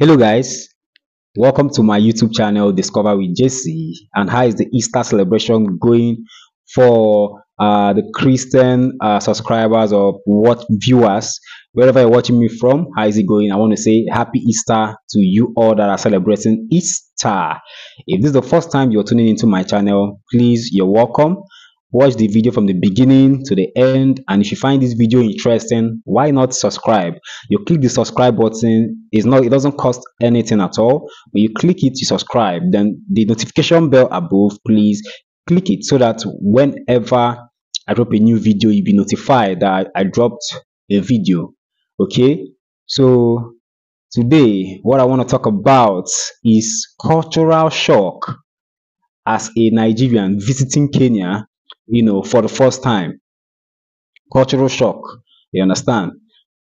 Hello guys, welcome to my YouTube channel Discover with JC. And how is the Easter celebration going for the Christian subscribers or what viewers, wherever you're watching me from? How is it going? I want to say happy Easter to you all that are celebrating Easter. If this is the first time you're tuning into my channel, please, you're welcome. Watch the video from the beginning to the end, and if you find this video interesting, why not subscribe? You click the subscribe button. It doesn't cost anything at all. When you click it, you subscribe. Then the notification bell above, please click it so that whenever I drop a new video, you'll be notified that I dropped a video. Okay, so today what I want to talk about is cultural shock as a Nigerian visiting Kenya, for the first time. Cultural shock, you understand?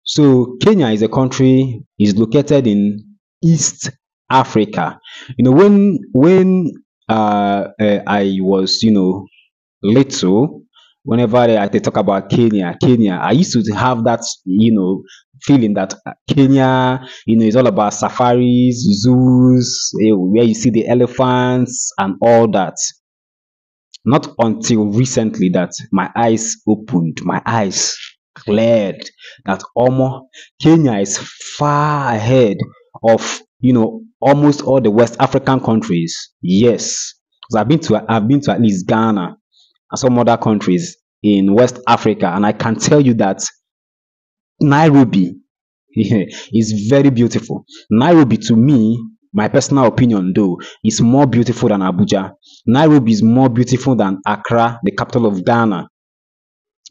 So Kenya is a country, is located in East Africa. When I was little, whenever they talk about Kenya, I used to have that feeling that Kenya is all about safaris, zoos, where you see the elephants and all that. Not until recently that my eyes opened, my eyes cleared, that Kenya is far ahead of almost all the West African countries. Yes, because I've been to at least Ghana and some other countries in West Africa, and I can tell you that Nairobi is very beautiful. Nairobi, to me, my personal opinion though, is more beautiful than Abuja. Nairobi is more beautiful than Accra, the capital of Ghana.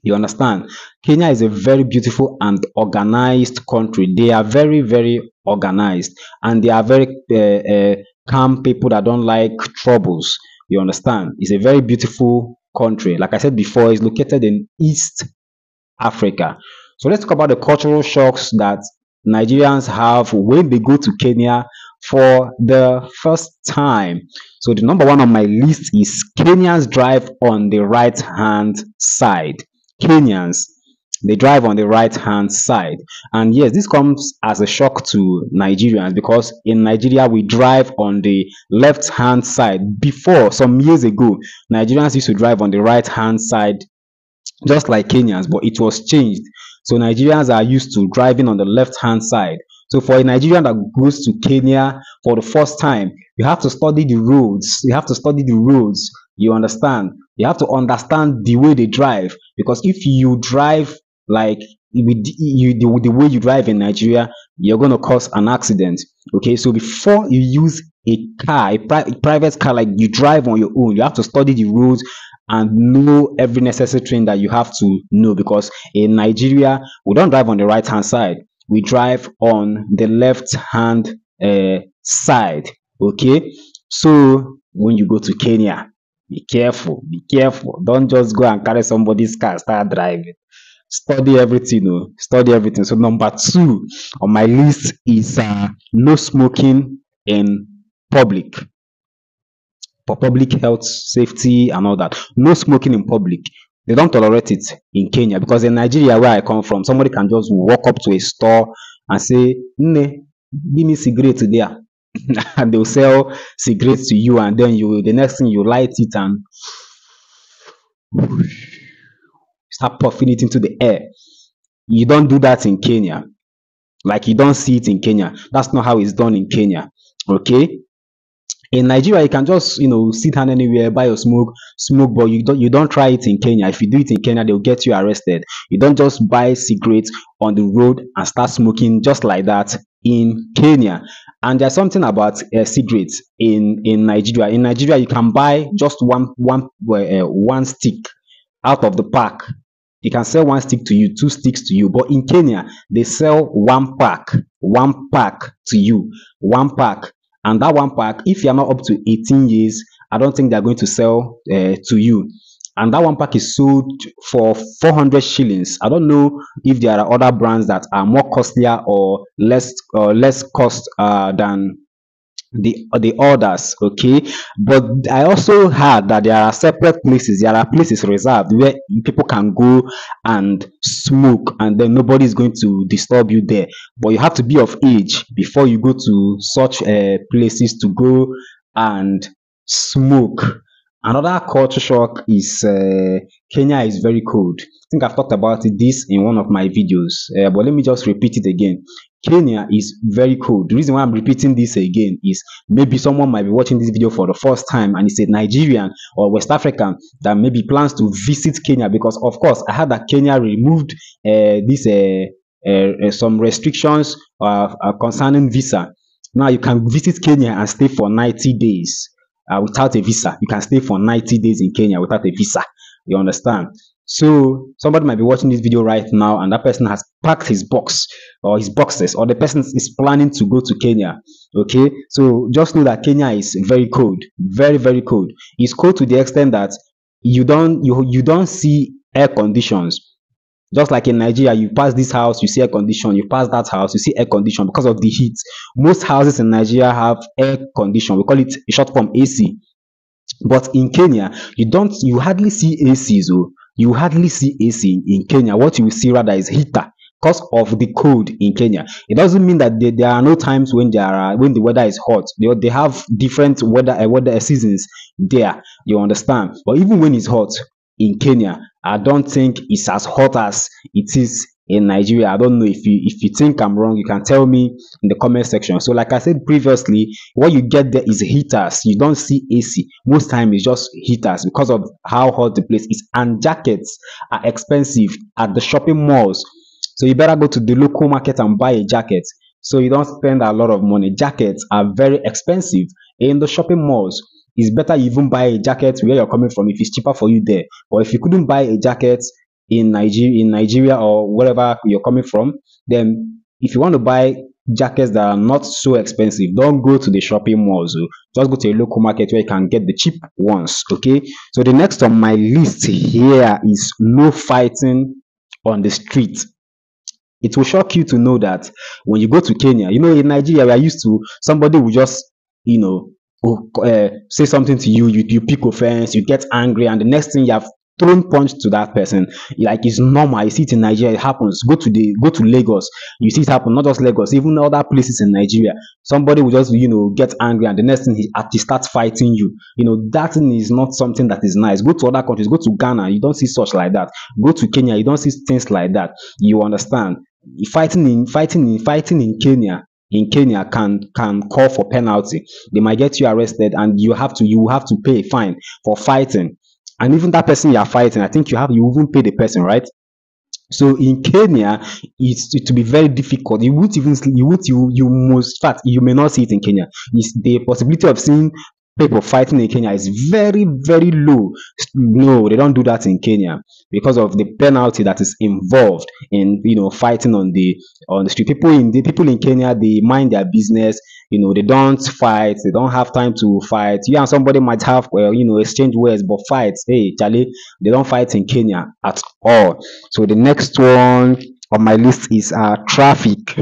You understand? Kenya is a very beautiful and organized country. They are very, very organized, and they are very calm people that don't like troubles. You understand? It's a very beautiful country. Like I said before, it's located in East Africa. So let's talk about the cultural shocks that Nigerians have when they go to Kenya for the first time. So the number one on my list is Kenyans drive on the right hand side. Kenyans, they drive on the right hand side. And yes, this comes as a shock to Nigerians because in Nigeria we drive on the left hand side. Before, some years ago, Nigerians used to drive on the right hand side just like Kenyans, but it was changed. So Nigerians are used to driving on the left hand side. So for a Nigerian that goes to Kenya for the first time, you have to study the roads. You have to study the roads. You understand? You have to understand the way they drive, because if you drive like the way you drive in Nigeria, you're going to cause an accident. Okay, so before you use a car, a private car, like you drive on your own, you have to study the roads and know every necessary thing that you have to know, because in Nigeria we don't drive on the right hand side, we drive on the left hand side. Okay, so when you go to Kenya, be careful, don't just go and carry somebody's car, start driving. Study everything. Study everything. So number two on my list is no smoking in public, for public health, safety, and all that. No smoking in public. They don't tolerate it in Kenya, because in Nigeria, where I come from, somebody can just walk up to a store and say, "Nne, give me cigarette there," and they'll sell cigarettes to you, and then the next thing you light it and start puffing it into the air. You don't do that in Kenya. Like, you don't see it in Kenya. That's not how it's done in Kenya. Okay. In Nigeria, you can just sit down anywhere, buy your smoke, but you don't try it in Kenya. If you do it in Kenya, they'll get you arrested. You don't just buy cigarettes on the road and start smoking just like that in Kenya. And there's something about cigarettes in Nigeria. In Nigeria, you can buy just one stick out of the pack. They can sell one stick to you, two sticks to you. But in Kenya, they sell one pack to you, one pack. And that one pack, if you're not up to 18 years, I don't think they're going to sell to you. And that one pack is sold for 400 shillings. I don't know if there are other brands that are more costlier or less cost than the others. Okay, but I also heard that there are separate places, there are places reserved where people can go and smoke, and then nobody is going to disturb you there, but you have to be of age before you go to such places to go and smoke. Another culture shock is Kenya is very cold. I think I've talked about this in one of my videos, but let me just repeat it again. Kenya is very cold. The reason why I'm repeating this again is maybe someone might be watching this video for the first time and is a Nigerian or West African that maybe plans to visit Kenya, because of course I heard that Kenya removed this some restrictions concerning visa. Now you can visit Kenya and stay for 90 days without a visa. You can stay for 90 days in Kenya without a visa. You understand? So somebody might be watching this video right now and that person has packed his box or his boxes, or the person is planning to go to Kenya. Okay, so just know that Kenya is very cold, very very cold. It's cold to the extent that you don't see air conditions. Just like in Nigeria, you pass this house, you see air condition. You pass that house, you see air condition because of the heat. Most houses in Nigeria have air condition. We call it a short form AC. But in Kenya, you hardly see ACs. Oh, you hardly see AC in Kenya. What you will see rather is heater because of the cold in Kenya. It doesn't mean that there are no times when when the weather is hot. They have different weather seasons there. You understand? But even when it's hot in Kenya, I don't think it's as hot as it is in Nigeria. I don't know if you think I'm wrong, you can tell me in the comment section. So like I said previously, what you get there is heaters. You don't see AC. Most time it's just heaters because of how hot the place is. And jackets are expensive at the shopping malls. So you better go to the local market and buy a jacket so you don't spend a lot of money. Jackets are very expensive in the shopping malls. It's better you even buy a jacket where you're coming from if it's cheaper for you there. Or if you couldn't buy a jacket in Nigeria or wherever you're coming from, then if you want to buy jackets that are not so expensive, don't go to the shopping malls. Oh. Just go to a local market where you can get the cheap ones. Okay. So the next on my list here is no fighting on the street. It will shock you to know that when you go to Kenya, in Nigeria, we are used to somebody will just, say something to you, you pick offense, you get angry, and the next thing you have thrown punch to that person. Like it's normal. You see it in Nigeria, it happens. Go to Lagos, you see it happen. Not just Lagos, even other places in Nigeria. Somebody will just get angry, and the next thing he starts fighting you. That thing is not something that is nice. Go to other countries, go to Ghana, you don't see such like that. Go to Kenya, you don't see things like that. You understand? Fighting in Kenya can call for penalty. They might get you arrested, and you have to pay a fine for fighting. And even that person you are fighting, I think you even pay the person, right? So in Kenya, it will be very difficult. You won't even you most in fact you may not see it in Kenya. It's the possibility of seeing people fighting in Kenya is very, very low. No, they don't do that in Kenya because of the penalty that is involved in fighting on the street. People in Kenya, they mind their business. They don't fight. They don't have time to fight. You and somebody might have exchange words, but fights, hey Charlie, they don't fight in Kenya at all. So the next one on my list is traffic.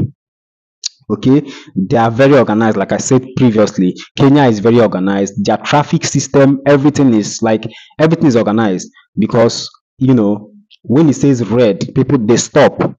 Okay, they are very organized. Like I said previously, Kenya is very organized. Their traffic system, everything is organized, because when it says red, people they stop.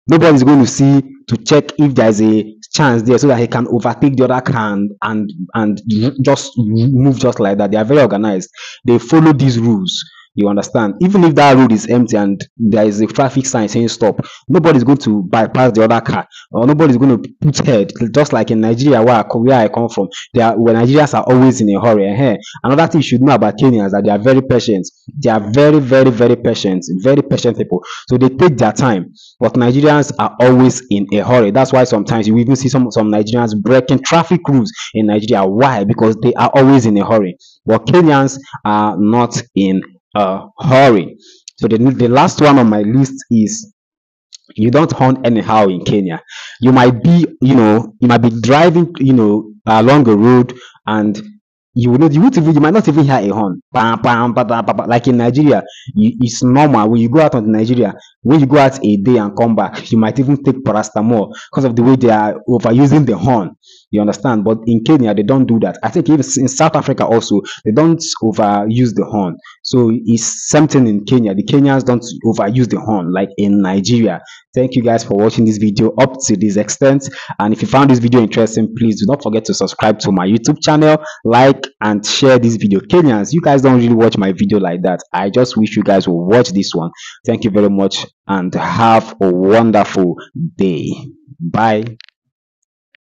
Nobody's going to see to check if there's a chance there so that he can overtake the other car and just move just like that. They are very organized. They follow these rules. You understand? Even if that road is empty and there is a traffic sign saying stop, nobody's going to bypass the other car, or nobody's going to put head. Just like in Nigeria, where I come from, where Nigerians are always in a hurry. Another thing you should know about Kenyans is that they are very patient. They are very, very, very patient people. So they take their time. But Nigerians are always in a hurry. That's why sometimes you even see some Nigerians breaking traffic rules in Nigeria. Why? Because they are always in a hurry. But Kenyans are not in hurry. So the last one on my list is you don't hunt anyhow in Kenya. You might be driving, along a road, and you might not even hear a horn. Bam, bam, bam, bam, bam, bam. Like in Nigeria, it's normal when you go out on Nigeria. When you go out a day and come back, you might even take paracetamol because of the way they are overusing the horn. You understand? But in Kenya, they don't do that. I think even in South Africa also, they don't overuse the horn. So it's something in Kenya. The Kenyans don't overuse the horn like in Nigeria. Thank you guys for watching this video up to this extent. And if you found this video interesting, please do not forget to subscribe to my YouTube channel, like and share this video. Kenyans, you guys don't really watch my video like that. I just wish you guys will watch this one. Thank you very much and have a wonderful day. Bye.